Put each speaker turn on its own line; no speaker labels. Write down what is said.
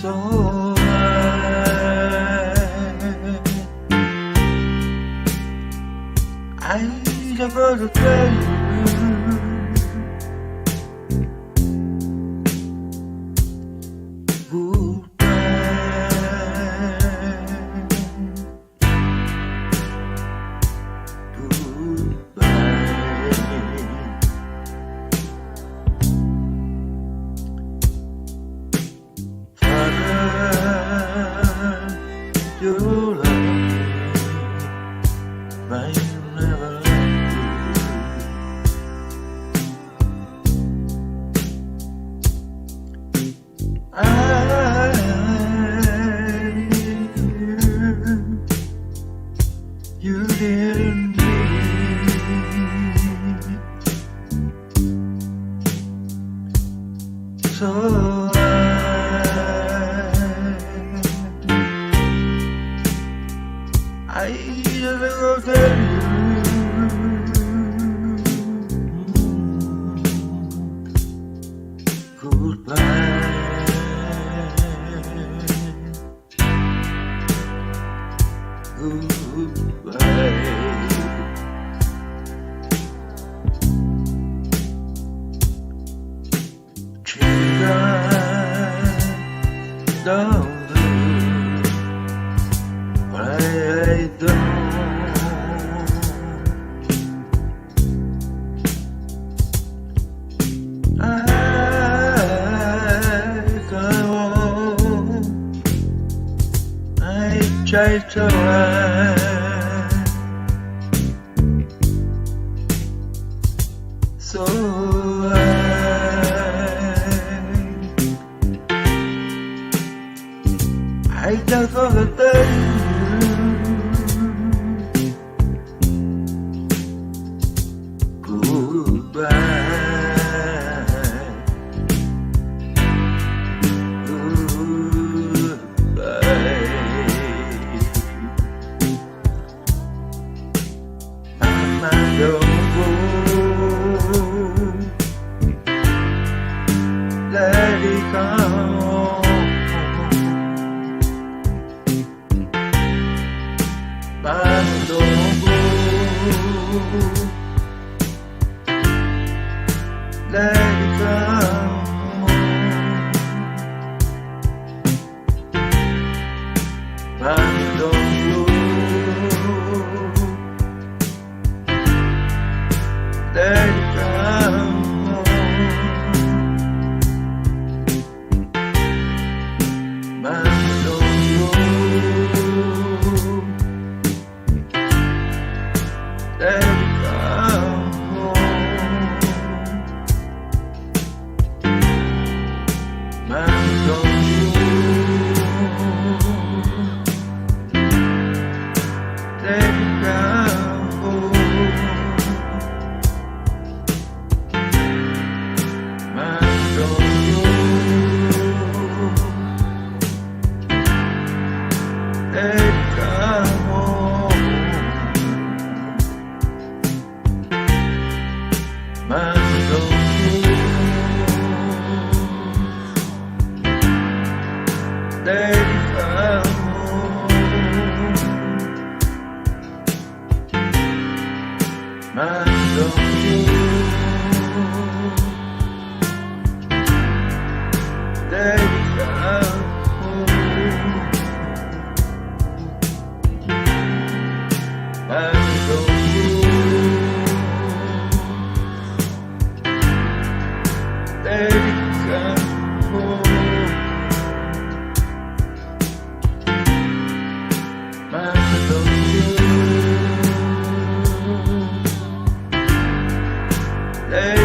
So I just wanna tell you your love may never let you didn't need so I just will tell you goodbye. Goodbye. Children, don't do what I don't. I go on. I try to run so I just wanna tell you goodbye. Mama, don't go. Let it come. Mama, don't go. Let it come. Mama, don't go. Let it come. Mama, don't go. Let it come. Mama, don't go. Let it come. Mama, don't go. Let it come. Mama, don't go. Let it come. Mama, don't go. Let it come. Mama, don't go. Let it come. Mama, don't go. Let